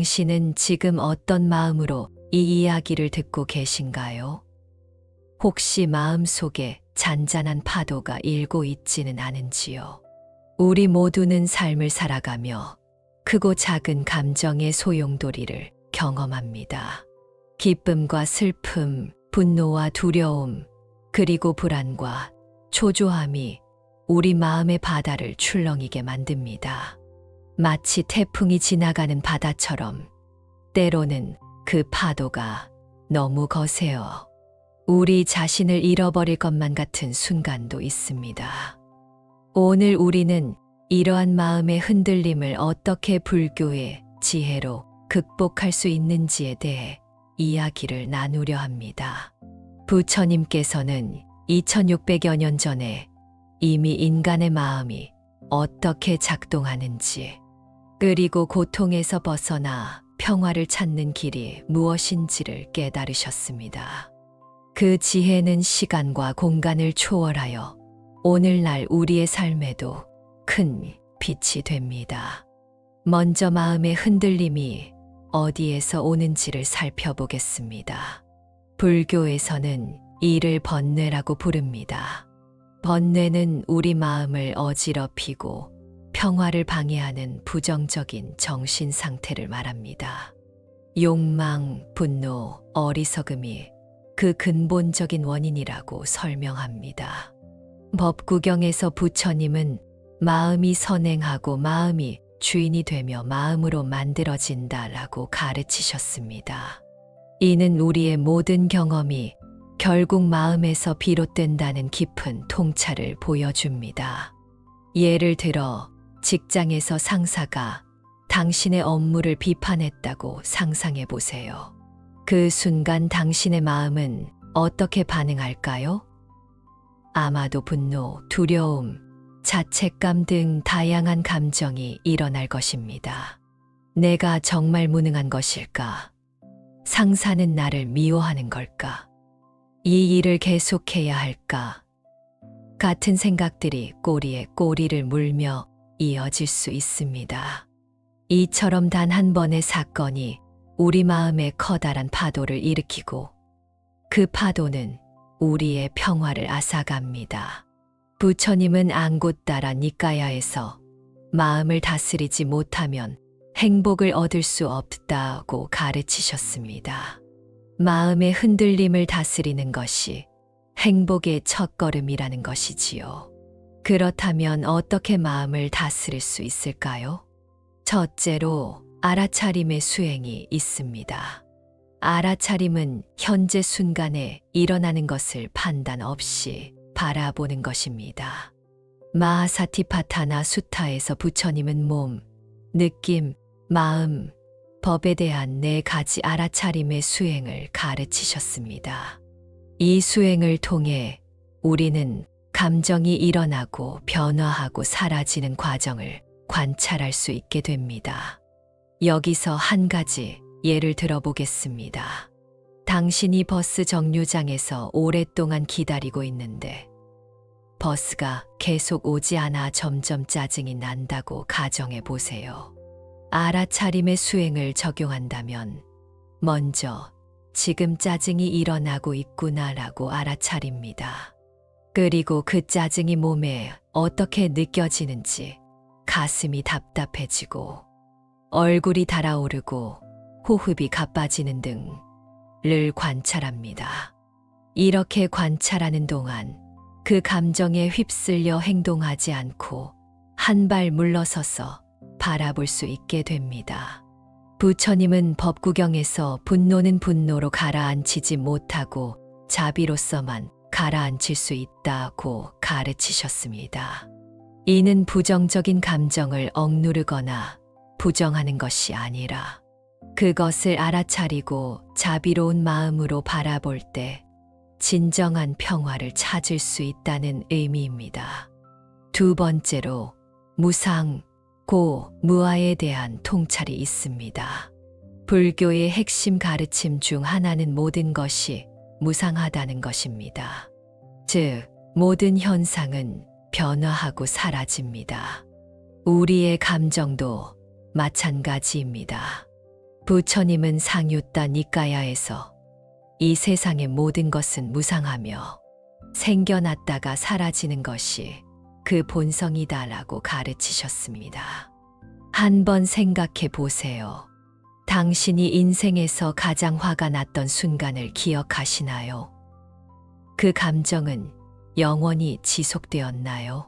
당신은 지금 어떤 마음으로 이 이야기를 듣고 계신가요? 혹시 마음속에 잔잔한 파도가 일고 있지는 않은지요? 우리 모두는 삶을 살아가며 크고 작은 감정의 소용돌이를 경험합니다. 기쁨과 슬픔, 분노와 두려움, 그리고 불안과 초조함이 우리 마음의 바다를 출렁이게 만듭니다. 마치 태풍이 지나가는 바다처럼 때로는 그 파도가 너무 거세어 우리 자신을 잃어버릴 것만 같은 순간도 있습니다. 오늘 우리는 이러한 마음의 흔들림을 어떻게 불교의 지혜로 극복할 수 있는지에 대해 이야기를 나누려 합니다. 부처님께서는 2600여 년 전에 이미 인간의 마음이 어떻게 작동하는지, 그리고 고통에서 벗어나 평화를 찾는 길이 무엇인지를 깨달으셨습니다. 그 지혜는 시간과 공간을 초월하여 오늘날 우리의 삶에도 큰 빛이 됩니다. 먼저 마음의 흔들림이 어디에서 오는지를 살펴보겠습니다. 불교에서는 이를 번뇌라고 부릅니다. 번뇌는 우리 마음을 어지럽히고 평화를 방해하는 부정적인 정신 상태를 말합니다. 욕망, 분노, 어리석음이 그 근본적인 원인이라고 설명합니다. 법구경에서 부처님은 마음이 선행하고 마음이 주인이 되며 마음으로 만들어진다라고 가르치셨습니다. 이는 우리의 모든 경험이 결국 마음에서 비롯된다는 깊은 통찰을 보여줍니다. 예를 들어 직장에서 상사가 당신의 업무를 비판했다고 상상해 보세요. 그 순간 당신의 마음은 어떻게 반응할까요? 아마도 분노, 두려움, 자책감 등 다양한 감정이 일어날 것입니다. 내가 정말 무능한 것일까? 상사는 나를 미워하는 걸까? 이 일을 계속해야 할까? 같은 생각들이 꼬리에 꼬리를 물며 이어질 수 있습니다. 이처럼 단 한 번의 사건이 우리 마음에 커다란 파도를 일으키고 그 파도는 우리의 평화를 앗아갑니다. 부처님은 앙고따라 니까야에서 마음을 다스리지 못하면 행복을 얻을 수 없다고 가르치셨습니다. 마음의 흔들림을 다스리는 것이 행복의 첫걸음이라는 것이지요. 그렇다면 어떻게 마음을 다스릴 수 있을까요? 첫째로 알아차림의 수행이 있습니다. 알아차림은 현재 순간에 일어나는 것을 판단 없이 바라보는 것입니다. 마하사티파타나 수타에서 부처님은 몸, 느낌, 마음, 법에 대한 4가지 알아차림의 수행을 가르치셨습니다. 이 수행을 통해 우리는 감정이 일어나고 변화하고 사라지는 과정을 관찰할 수 있게 됩니다. 여기서 한 가지 예를 들어보겠습니다. 당신이 버스 정류장에서 오랫동안 기다리고 있는데 버스가 계속 오지 않아 점점 짜증이 난다고 가정해 보세요. 알아차림의 수행을 적용한다면 먼저 지금 짜증이 일어나고 있구나라고 알아차립니다. 그리고 그 짜증이 몸에 어떻게 느껴지는지, 가슴이 답답해지고 얼굴이 달아오르고 호흡이 가빠지는 등을 관찰합니다. 이렇게 관찰하는 동안 그 감정에 휩쓸려 행동하지 않고 한 발 물러서서 바라볼 수 있게 됩니다. 부처님은 법구경에서 분노는 분노로 가라앉히지 못하고 자비로서만 가라앉힐 수 있다고 가르치셨습니다. 이는 부정적인 감정을 억누르거나 부정하는 것이 아니라 그것을 알아차리고 자비로운 마음으로 바라볼 때 진정한 평화를 찾을 수 있다는 의미입니다. 두 번째로 무상, 고, 무아에 대한 통찰이 있습니다. 불교의 핵심 가르침 중 하나는 모든 것이 무상하다는 것입니다. 즉, 모든 현상은 변화하고 사라집니다. 우리의 감정도 마찬가지입니다. 부처님은 상유타 니까야에서 이 세상의 모든 것은 무상하며 생겨났다가 사라지는 것이 그 본성이다라고 가르치셨습니다. 한번 생각해 보세요. 당신이 인생에서 가장 화가 났던 순간을 기억하시나요? 그 감정은 영원히 지속되었나요?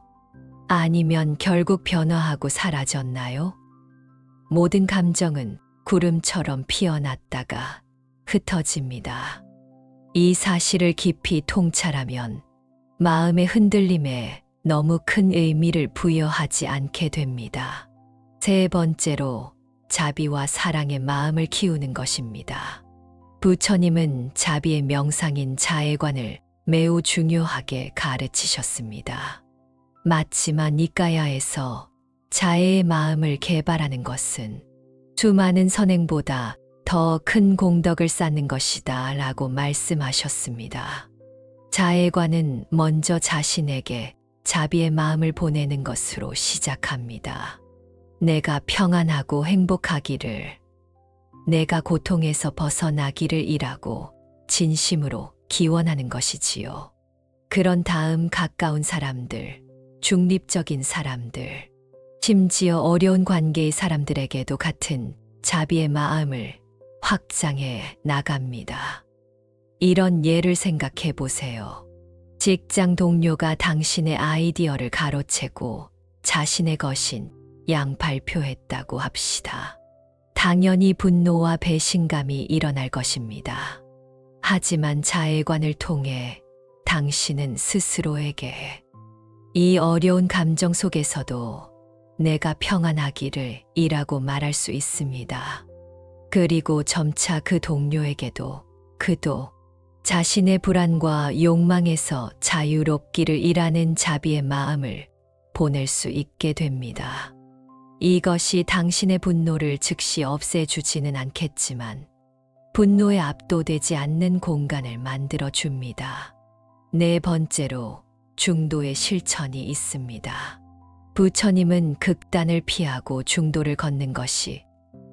아니면 결국 변화하고 사라졌나요? 모든 감정은 구름처럼 피어났다가 흩어집니다. 이 사실을 깊이 통찰하면 마음의 흔들림에 너무 큰 의미를 부여하지 않게 됩니다. 세 번째로 자비와 사랑의 마음을 키우는 것입니다. 부처님은 자비의 명상인 자애관을 매우 중요하게 가르치셨습니다. 마치마 니까야에서 자애의 마음을 개발하는 것은 수많은 선행보다 더 큰 공덕을 쌓는 것이다 라고 말씀하셨습니다. 자애관은 먼저 자신에게 자비의 마음을 보내는 것으로 시작합니다. 내가 평안하고 행복하기를, 내가 고통에서 벗어나기를 이라고 진심으로 기원하는 것이지요. 그런 다음 가까운 사람들, 중립적인 사람들, 심지어 어려운 관계의 사람들에게도 같은 자비의 마음을 확장해 나갑니다. 이런 예를 생각해 보세요. 직장 동료가 당신의 아이디어를 가로채고 자신의 것인 양 발표했다고 합시다. 당연히 분노와 배신감이 일어날 것입니다. 하지만 자애관을 통해 당신은 스스로에게 이 어려운 감정 속에서도 내가 평안하기를 이라고 말할 수 있습니다. 그리고 점차 그 동료에게도 그도 자신의 불안과 욕망에서 자유롭기를 이라는 자비의 마음을 보낼 수 있게 됩니다. 이것이 당신의 분노를 즉시 없애주지는 않겠지만 분노에 압도되지 않는 공간을 만들어 줍니다. 네 번째로 중도의 실천이 있습니다. 부처님은 극단을 피하고 중도를 걷는 것이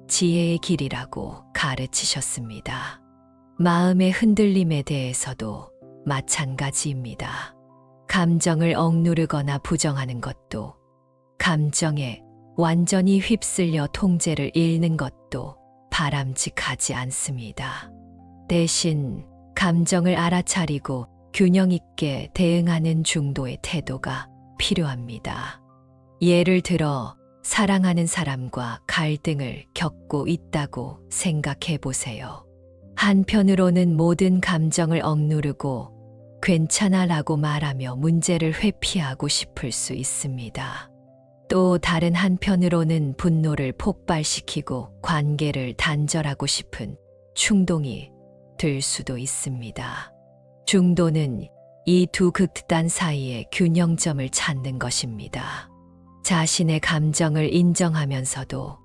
지혜의 길이라고 가르치셨습니다. 마음의 흔들림에 대해서도 마찬가지입니다. 감정을 억누르거나 부정하는 것도, 감정에 완전히 휩쓸려 통제를 잃는 것도 바람직하지 않습니다. 대신 감정을 알아차리고 균형 있게 대응하는 중도의 태도가 필요합니다. 예를 들어 사랑하는 사람과 갈등을 겪고 있다고 생각해 보세요. 한편으로는 모든 감정을 억누르고 괜찮아라고 말하며 문제를 회피하고 싶을 수 있습니다. 또 다른 한편으로는 분노를 폭발시키고 관계를 단절하고 싶은 충동이 들 수도 있습니다. 중도는 이 두 극단 사이의 균형점을 찾는 것입니다. 자신의 감정을 인정하면서도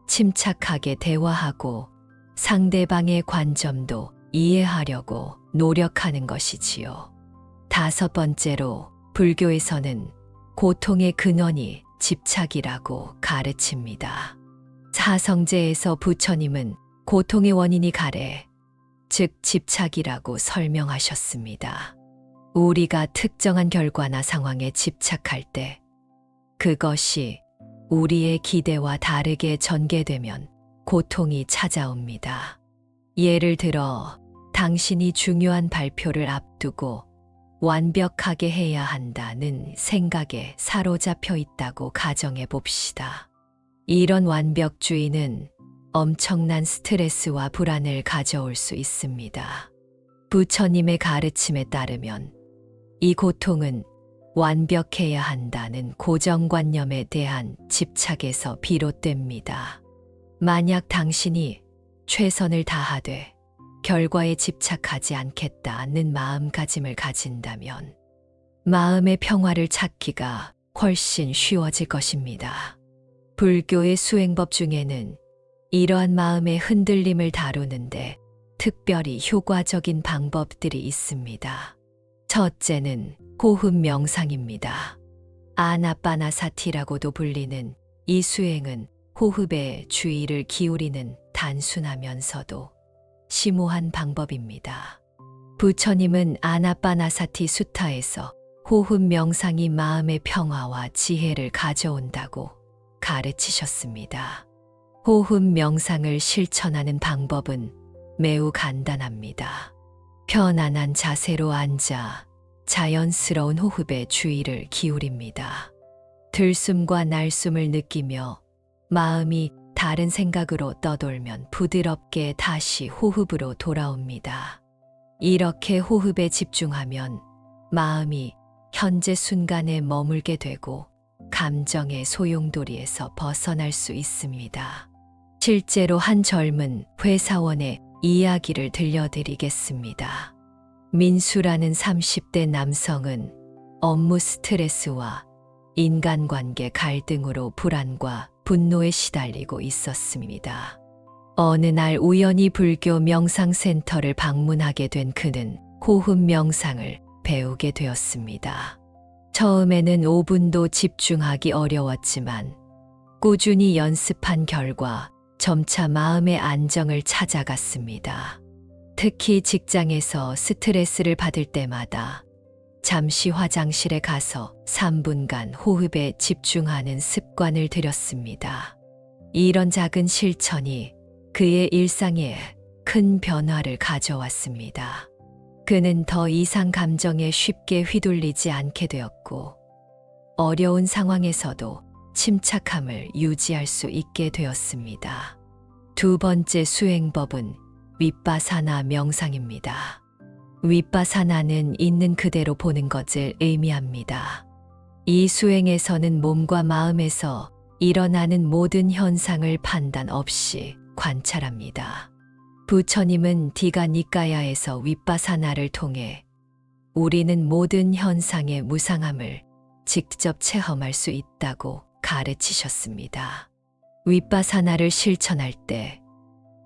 침착하게 대화하고 상대방의 관점도 이해하려고 노력하는 것이지요. 다섯 번째로 불교에서는 고통의 근원이 집착이라고 가르칩니다. 사성제에서 부처님은 고통의 원인이 가래, 즉 집착이라고 설명하셨습니다. 우리가 특정한 결과나 상황에 집착할 때 그것이 우리의 기대와 다르게 전개되면 고통이 찾아옵니다. 예를 들어 당신이 중요한 발표를 앞두고 완벽하게 해야 한다는 생각에 사로잡혀 있다고 가정해 봅시다. 이런 완벽주의는 엄청난 스트레스와 불안을 가져올 수 있습니다. 부처님의 가르침에 따르면 이 고통은 완벽해야 한다는 고정관념에 대한 집착에서 비롯됩니다. 만약 당신이 최선을 다하되 결과에 집착하지 않겠다는 마음가짐을 가진다면 마음의 평화를 찾기가 훨씬 쉬워질 것입니다. 불교의 수행법 중에는 이러한 마음의 흔들림을 다루는데 특별히 효과적인 방법들이 있습니다. 첫째는 호흡 명상입니다. 아나빠나사티라고도 불리는 이 수행은 호흡에 주의를 기울이는 단순하면서도 심오한 방법입니다. 부처님은 아나빠나사티 수타에서 호흡 명상이 마음의 평화와 지혜를 가져온다고 가르치셨습니다. 호흡 명상을 실천하는 방법은 매우 간단합니다. 편안한 자세로 앉아 자연스러운 호흡에 주의를 기울입니다. 들숨과 날숨을 느끼며 마음이 다른 생각으로 떠돌면 부드럽게 다시 호흡으로 돌아옵니다. 이렇게 호흡에 집중하면 마음이 현재 순간에 머물게 되고 감정의 소용돌이에서 벗어날 수 있습니다. 실제로 한 젊은 회사원의 이야기를 들려드리겠습니다. 민수라는 30대 남성은 업무 스트레스와 인간관계 갈등으로 불안과 분노에 시달리고 있었습니다. 어느 날 우연히 불교 명상센터를 방문하게 된 그는 호흡 명상을 배우게 되었습니다. 처음에는 5분도 집중하기 어려웠지만 꾸준히 연습한 결과 점차 마음의 안정을 찾아갔습니다. 특히 직장에서 스트레스를 받을 때마다 잠시 화장실에 가서 3분간 호흡에 집중하는 습관을 들였습니다. 이런 작은 실천이 그의 일상에 큰 변화를 가져왔습니다. 그는 더 이상 감정에 쉽게 휘둘리지 않게 되었고, 어려운 상황에서도 침착함을 유지할 수 있게 되었습니다. 두 번째 수행법은 윗바사나 명상입니다. 윗바사나는 있는 그대로 보는 것을 의미합니다. 이 수행에서는 몸과 마음에서 일어나는 모든 현상을 판단 없이 관찰합니다. 부처님은 디가 니까야에서 윗바사나를 통해 우리는 모든 현상의 무상함을 직접 체험할 수 있다고 가르치셨습니다. 윗바사나를 실천할 때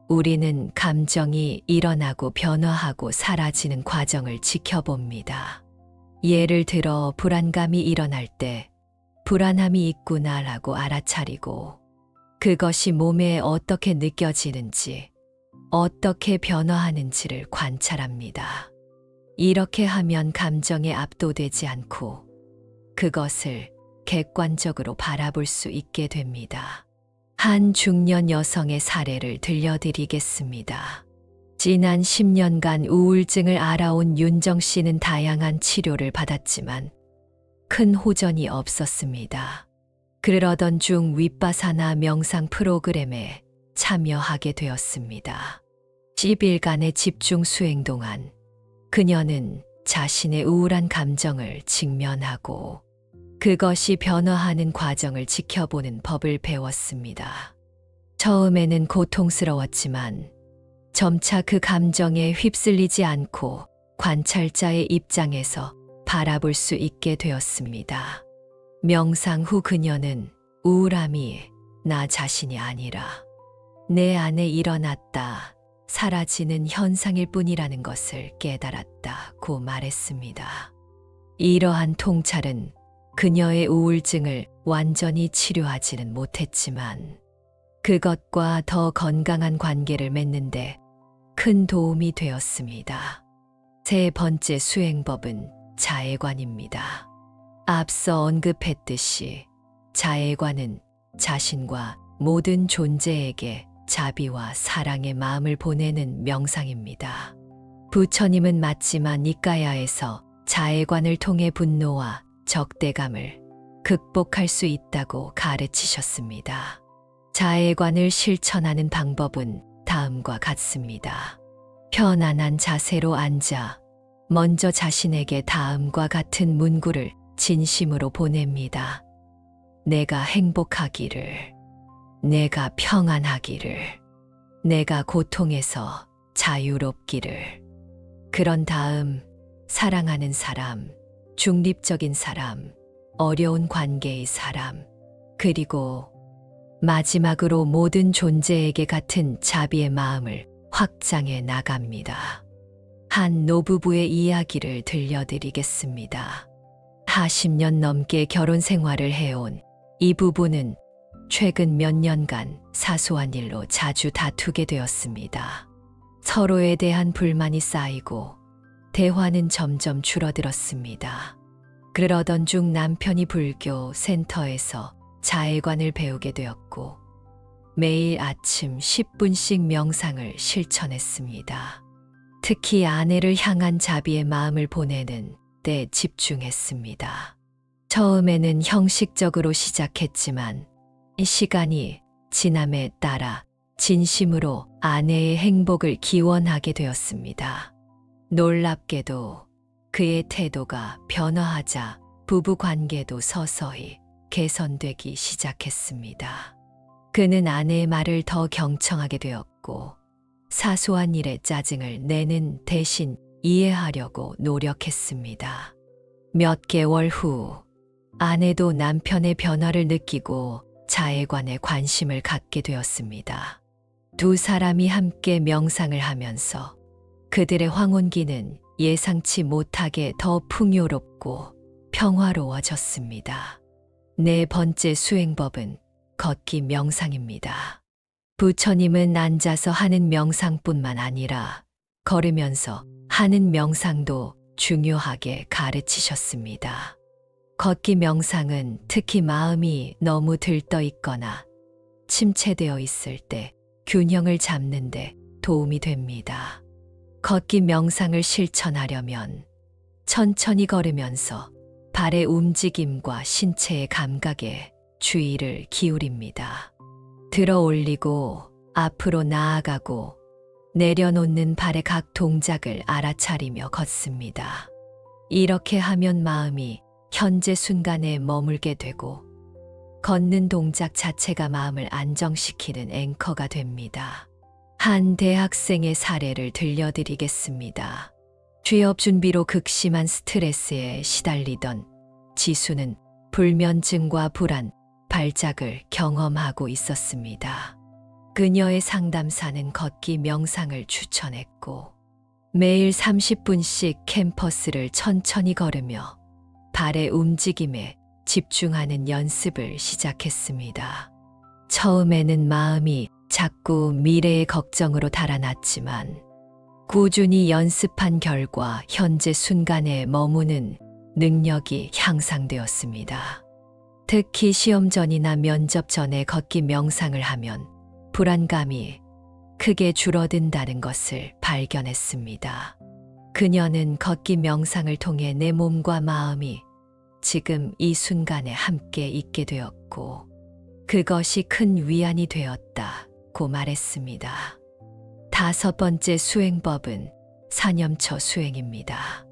우리는 감정이 일어나고 변화하고 사라지는 과정을 지켜봅니다. 예를 들어 불안감이 일어날 때 불안함이 있구나라고 알아차리고 그것이 몸에 어떻게 느껴지는지, 어떻게 변화하는지를 관찰합니다. 이렇게 하면 감정에 압도되지 않고 그것을 객관적으로 바라볼 수 있게 됩니다. 한 중년 여성의 사례를 들려드리겠습니다. 지난 10년간 우울증을 앓아온 윤정 씨는 다양한 치료를 받았지만 큰 호전이 없었습니다. 그러던 중 윗바사나 명상 프로그램에 참여하게 되었습니다. 10일간의 집중 수행 동안 그녀는 자신의 우울한 감정을 직면하고 그것이 변화하는 과정을 지켜보는 법을 배웠습니다. 처음에는 고통스러웠지만 점차 그 감정에 휩쓸리지 않고 관찰자의 입장에서 바라볼 수 있게 되었습니다. 명상 후 그녀는 우울함이 나 자신이 아니라 내 안에 일어났다, 사라지는 현상일 뿐이라는 것을 깨달았다고 말했습니다. 이러한 통찰은 그녀의 우울증을 완전히 치료하지는 못했지만 그것과 더 건강한 관계를 맺는데 큰 도움이 되었습니다. 세 번째 수행법은 자애관입니다. 앞서 언급했듯이 자애관은 자신과 모든 존재에게 자비와 사랑의 마음을 보내는 명상입니다. 부처님은 맞지만 니까야에서 자애관을 통해 분노와 적대감을 극복할 수 있다고 가르치셨습니다. 자애관을 실천하는 방법은 다음과 같습니다. 편안한 자세로 앉아 먼저 자신에게 다음과 같은 문구를 진심으로 보냅니다. 내가 행복하기를, 내가 평안하기를, 내가 고통에서 자유롭기를. 그런 다음 사랑하는 사람, 중립적인 사람, 어려운 관계의 사람, 그리고 마지막으로 모든 존재에게 같은 자비의 마음을 확장해 나갑니다. 한 노부부의 이야기를 들려드리겠습니다. 40년 넘게 결혼 생활을 해온 이 부부는 최근 몇 년간 사소한 일로 자주 다투게 되었습니다. 서로에 대한 불만이 쌓이고 대화는 점점 줄어들었습니다. 그러던 중 남편이 불교 센터에서 자해관을 배우게 되었고 매일 아침 10분씩 명상을 실천했습니다. 특히 아내를 향한 자비의 마음을 보내는 데 집중했습니다. 처음에는 형식적으로 시작했지만 시간이 지남에 따라 진심으로 아내의 행복을 기원하게 되었습니다. 놀랍게도 그의 태도가 변화하자 부부 관계도 서서히 개선되기 시작했습니다. 그는 아내의 말을 더 경청하게 되었고 사소한 일에 짜증을 내는 대신 이해하려고 노력했습니다. 몇 개월 후 아내도 남편의 변화를 느끼고 자해관에 관심을 갖게 되었습니다. 두 사람이 함께 명상을 하면서 그들의 황혼기는 예상치 못하게 더 풍요롭고 평화로워졌습니다. 네 번째 수행법은 걷기 명상입니다. 부처님은 앉아서 하는 명상뿐만 아니라 걸으면서 하는 명상도 중요하게 가르치셨습니다. 걷기 명상은 특히 마음이 너무 들떠 있거나 침체되어 있을 때 균형을 잡는 데 도움이 됩니다. 걷기 명상을 실천하려면 천천히 걸으면서 발의 움직임과 신체의 감각에 주의를 기울입니다. 들어 올리고 앞으로 나아가고 내려놓는 발의 각 동작을 알아차리며 걷습니다. 이렇게 하면 마음이 현재 순간에 머물게 되고 걷는 동작 자체가 마음을 안정시키는 앵커가 됩니다. 한 대학생의 사례를 들려드리겠습니다. 취업 준비로 극심한 스트레스에 시달리던 지수는 불면증과 불안, 발작을 경험하고 있었습니다. 그녀의 상담사는 걷기 명상을 추천했고 매일 30분씩 캠퍼스를 천천히 걸으며 발의 움직임에 집중하는 연습을 시작했습니다. 처음에는 마음이 자꾸 미래의 걱정으로 달아났지만 꾸준히 연습한 결과 현재 순간에 머무는 능력이 향상되었습니다. 특히 시험 전이나 면접 전에 걷기 명상을 하면 불안감이 크게 줄어든다는 것을 발견했습니다. 그녀는 걷기 명상을 통해 내 몸과 마음이 지금 이 순간에 함께 있게 되었고 그것이 큰 위안이 되었다고 말했습니다. 다섯 번째 수행법은 사념처 수행입니다.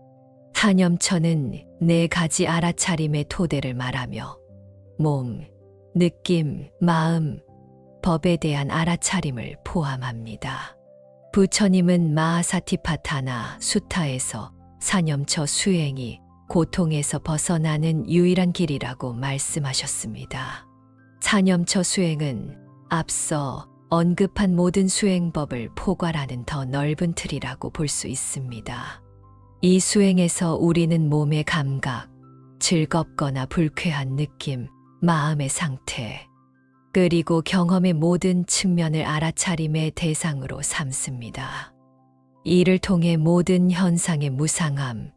사념처는 네 가지 알아차림의 토대를 말하며 몸, 느낌, 마음, 법에 대한 알아차림을 포함합니다. 부처님은 마하사티파타나 수타에서 사념처 수행이 고통에서 벗어나는 유일한 길이라고 말씀하셨습니다. 사념처 수행은 앞서 언급한 모든 수행법을 포괄하는 더 넓은 틀이라고 볼 수 있습니다. 이 수행에서 우리는 몸의 감각, 즐겁거나 불쾌한 느낌, 마음의 상태, 그리고 경험의 모든 측면을 알아차림의 대상으로 삼습니다. 이를 통해 모든 현상의 무상함,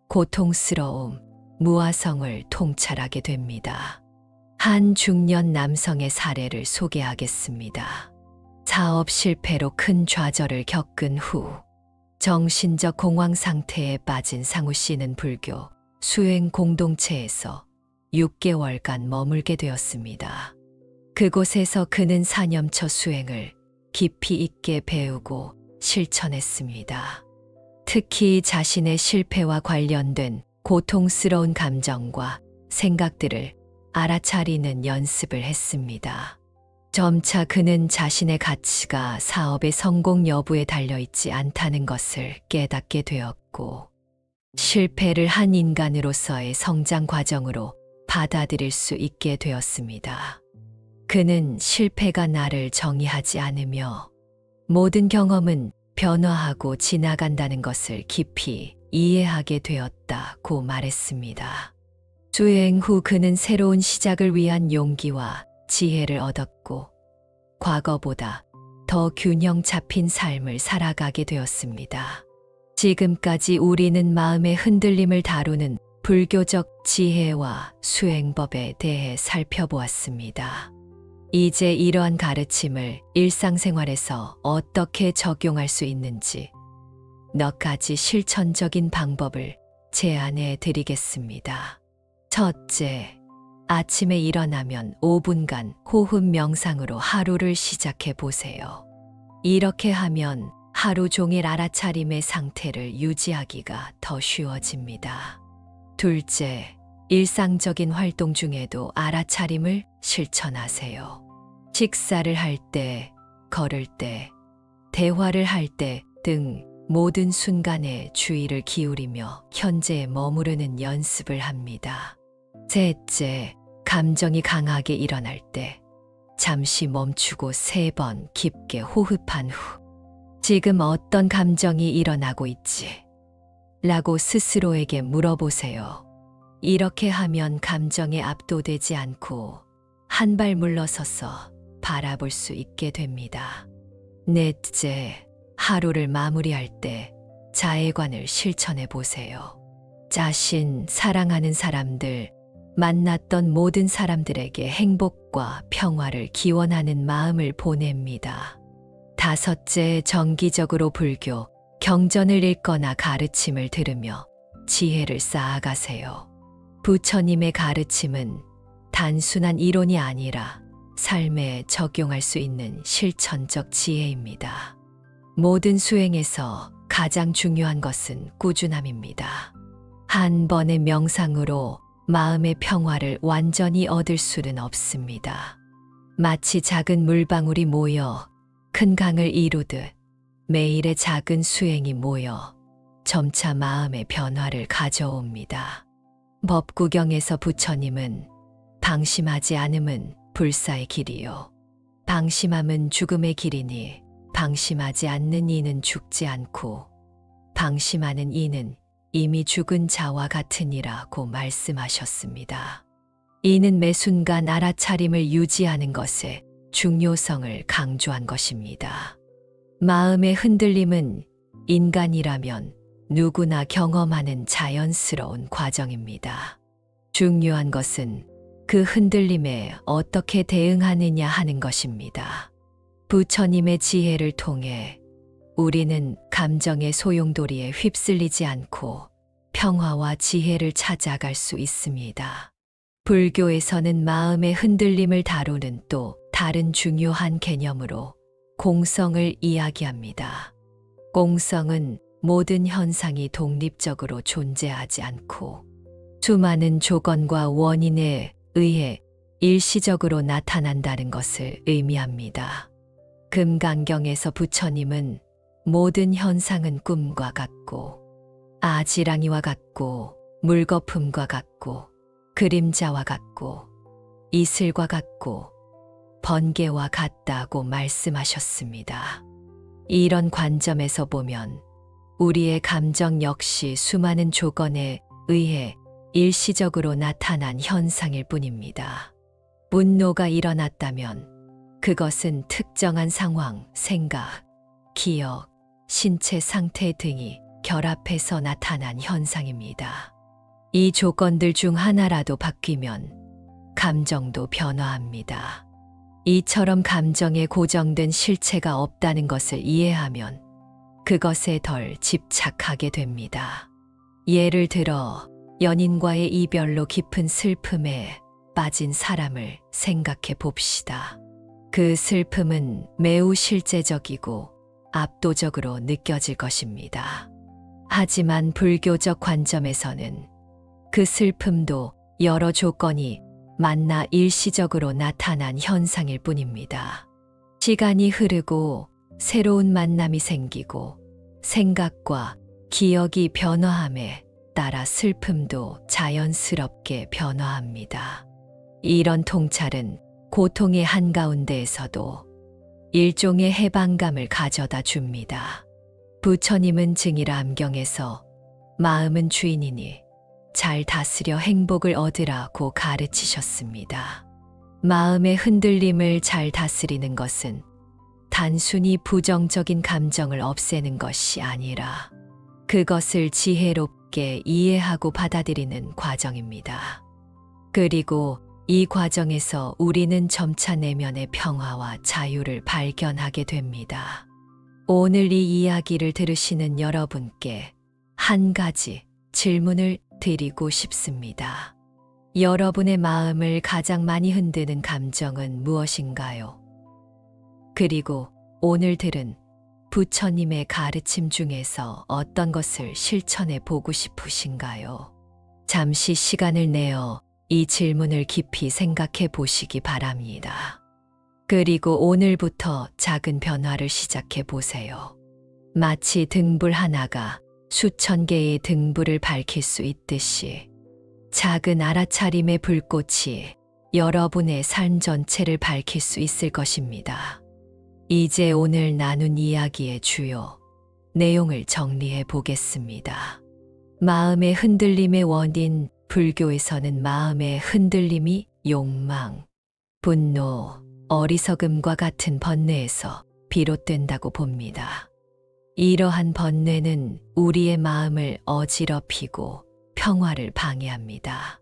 고통스러움, 무아성을 통찰하게 됩니다. 한 중년 남성의 사례를 소개하겠습니다. 사업 실패로 큰 좌절을 겪은 후 정신적 공황 상태에 빠진 상우 씨는 불교 수행 공동체에서 6개월간 머물게 되었습니다. 그곳에서 그는 사념처 수행을 깊이 있게 배우고 실천했습니다. 특히 자신의 실패와 관련된 고통스러운 감정과 생각들을 알아차리는 연습을 했습니다. 점차 그는 자신의 가치가 사업의 성공 여부에 달려있지 않다는 것을 깨닫게 되었고, 실패를 한 인간으로서의 성장 과정으로 받아들일 수 있게 되었습니다. 그는 실패가 나를 정의하지 않으며 모든 경험은 변화하고 지나간다는 것을 깊이 이해하게 되었다고 말했습니다. 수행 후 그는 새로운 시작을 위한 용기와 지혜를 얻었고 과거보다 더 균형 잡힌 삶을 살아가게 되었습니다. 지금까지 우리는 마음의 흔들림을 다루는 불교적 지혜와 수행법에 대해 살펴보았습니다. 이제 이러한 가르침을 일상생활에서 어떻게 적용할 수 있는지 몇 가지 실천적인 방법을 제안해 드리겠습니다. 첫째, 아침에 일어나면 5분간 호흡 명상으로 하루를 시작해 보세요. 이렇게 하면 하루 종일 알아차림의 상태를 유지하기가 더 쉬워집니다. 둘째, 일상적인 활동 중에도 알아차림을 실천하세요. 식사를 할 때, 걸을 때, 대화를 할 때 등 모든 순간에 주의를 기울이며 현재에 머무르는 연습을 합니다. 셋째, 감정이 강하게 일어날 때 잠시 멈추고 3번 깊게 호흡한 후 지금 어떤 감정이 일어나고 있지? 라고 스스로에게 물어보세요. 이렇게 하면 감정에 압도되지 않고 한 발 물러서서 바라볼 수 있게 됩니다. 넷째, 하루를 마무리할 때 자애관을 실천해 보세요. 자신, 사랑하는 사람들, 만났던 모든 사람들에게 행복과 평화를 기원하는 마음을 보냅니다. 다섯째, 정기적으로 불교, 경전을 읽거나 가르침을 들으며 지혜를 쌓아가세요. 부처님의 가르침은 단순한 이론이 아니라 삶에 적용할 수 있는 실천적 지혜입니다. 모든 수행에서 가장 중요한 것은 꾸준함입니다. 한 번의 명상으로 마음의 평화를 완전히 얻을 수는 없습니다. 마치 작은 물방울이 모여 큰 강을 이루듯 매일의 작은 수행이 모여 점차 마음의 변화를 가져옵니다. 법구경에서 부처님은 방심하지 않음은 불사의 길이요. 방심함은 죽음의 길이니 방심하지 않는 이는 죽지 않고 방심하는 이는 이미 죽은 자와 같으니라고 말씀하셨습니다. 이는 매 순간 알아차림을 유지하는 것의 중요성을 강조한 것입니다. 마음의 흔들림은 인간이라면 누구나 경험하는 자연스러운 과정입니다. 중요한 것은 그 흔들림에 어떻게 대응하느냐 하는 것입니다. 부처님의 지혜를 통해 우리는 감정의 소용돌이에 휩쓸리지 않고 평화와 지혜를 찾아갈 수 있습니다. 불교에서는 마음의 흔들림을 다루는 또 다른 중요한 개념으로 공성을 이야기합니다. 공성은 모든 현상이 독립적으로 존재하지 않고 수많은 조건과 원인에 의해 일시적으로 나타난다는 것을 의미합니다. 금강경에서 부처님은 모든 현상은 꿈과 같고 아지랑이와 같고 물거품과 같고 그림자와 같고 이슬과 같고 번개와 같다고 말씀하셨습니다. 이런 관점에서 보면 우리의 감정 역시 수많은 조건에 의해 일시적으로 나타난 현상일 뿐입니다. 분노가 일어났다면 그것은 특정한 상황, 생각, 기억, 신체 상태 등이 결합해서 나타난 현상입니다. 이 조건들 중 하나라도 바뀌면 감정도 변화합니다. 이처럼 감정에 고정된 실체가 없다는 것을 이해하면 그것에 덜 집착하게 됩니다. 예를 들어 연인과의 이별로 깊은 슬픔에 빠진 사람을 생각해 봅시다. 그 슬픔은 매우 실제적이고 압도적으로 느껴질 것입니다. 하지만 불교적 관점에서는 그 슬픔도 여러 조건이 만나 일시적으로 나타난 현상일 뿐입니다. 시간이 흐르고 새로운 만남이 생기고 생각과 기억이 변화함에 따라 슬픔도 자연스럽게 변화합니다. 이런 통찰은 고통의 한가운데에서도 일종의 해방감을 가져다 줍니다. 부처님은 증일 암경에서 마음은 주인이니 잘 다스려 행복을 얻으라고 가르치셨습니다. 마음의 흔들림을 잘 다스리는 것은 단순히 부정적인 감정을 없애는 것이 아니라 그것을 지혜롭게 이해하고 받아들이는 과정입니다. 그리고 이 과정에서 우리는 점차 내면의 평화와 자유를 발견하게 됩니다. 오늘 이 이야기를 들으시는 여러분께 한 가지 질문을 드리고 싶습니다. 여러분의 마음을 가장 많이 흔드는 감정은 무엇인가요? 그리고 오늘 들은 부처님의 가르침 중에서 어떤 것을 실천해 보고 싶으신가요? 잠시 시간을 내어 이 질문을 깊이 생각해 보시기 바랍니다. 그리고 오늘부터 작은 변화를 시작해 보세요. 마치 등불 하나가 수천 개의 등불을 밝힐 수 있듯이 작은 알아차림의 불꽃이 여러분의 삶 전체를 밝힐 수 있을 것입니다. 이제 오늘 나눈 이야기의 주요 내용을 정리해 보겠습니다. 마음의 흔들림의 원인, 불교에서는 마음의 흔들림이 욕망, 분노, 어리석음과 같은 번뇌에서 비롯된다고 봅니다. 이러한 번뇌는 우리의 마음을 어지럽히고 평화를 방해합니다.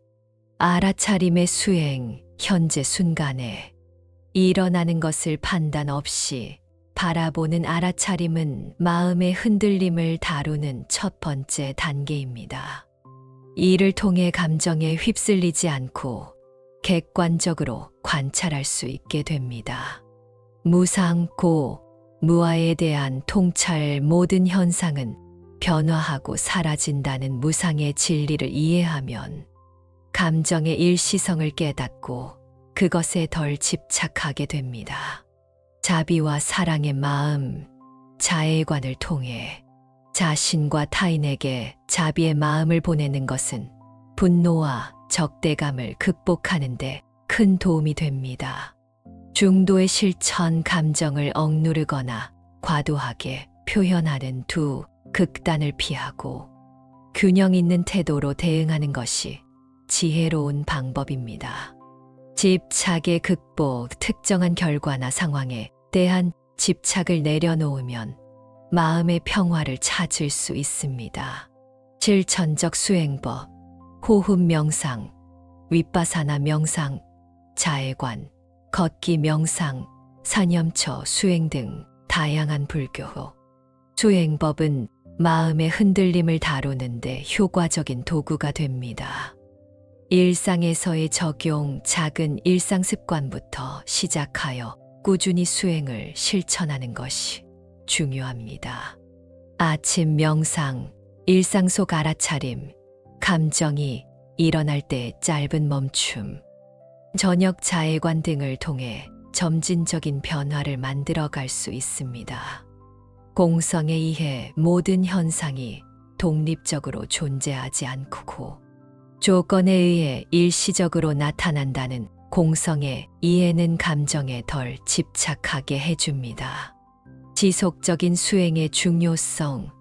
알아차림의 수행, 현재 순간에 일어나는 것을 판단 없이 바라보는 알아차림은 마음의 흔들림을 다루는 첫 번째 단계입니다. 이를 통해 감정에 휩쓸리지 않고 객관적으로 관찰할 수 있게 됩니다. 무상고, 무아에 대한 통찰, 모든 현상은 변화하고 사라진다는 무상의 진리를 이해하면 감정의 일시성을 깨닫고 그것에 덜 집착하게 됩니다. 자비와 사랑의 마음, 자애관을 통해 자신과 타인에게 자비의 마음을 보내는 것은 분노와 적대감을 극복하는 데 큰 도움이 됩니다. 중도의 실천, 감정을 억누르거나 과도하게 표현하는 두 극단을 피하고 균형 있는 태도로 대응하는 것이 지혜로운 방법입니다. 집착의 극복, 특정한 결과나 상황에 대한 집착을 내려놓으면 마음의 평화를 찾을 수 있습니다. 실천적 수행법, 호흡 명상, 윗바사나 명상, 자애관, 걷기 명상, 사념처 수행 등 다양한 불교 수행법은 마음의 흔들림을 다루는 데 효과적인 도구가 됩니다. 일상에서의 적용, 작은 일상 습관부터 시작하여 꾸준히 수행을 실천하는 것이 중요합니다. 아침 명상, 일상 속 알아차림, 감정이 일어날 때 짧은 멈춤, 저녁 자애관 등을 통해 점진적인 변화를 만들어 갈 수 있습니다. 공성에 의해 모든 현상이 독립적으로 존재하지 않고 조건에 의해 일시적으로 나타난다는 공성의 이해는 감정에 덜 집착하게 해줍니다. 지속적인 수행의 중요성,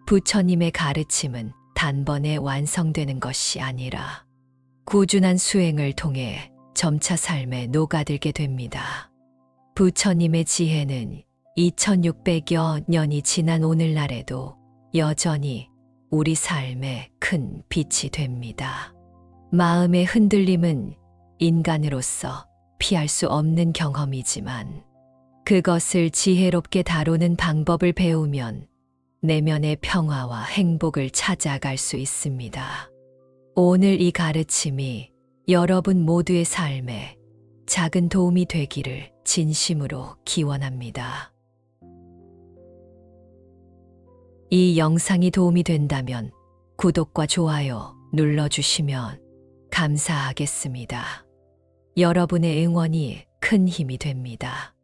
부처님의 가르침은 단번에 완성되는 것이 아니라 꾸준한 수행을 통해 점차 삶에 녹아들게 됩니다. 부처님의 지혜는 2600여 년이 지난 오늘날에도 여전히 우리 삶에 큰 빛이 됩니다. 마음의 흔들림은 인간으로서 피할 수 없는 경험이지만 그것을 지혜롭게 다루는 방법을 배우면 내면의 평화와 행복을 찾아갈 수 있습니다. 오늘 이 가르침이 여러분 모두의 삶에 작은 도움이 되기를 진심으로 기원합니다. 이 영상이 도움이 된다면 구독과 좋아요 눌러주시면 감사하겠습니다. 여러분의 응원이 큰 힘이 됩니다.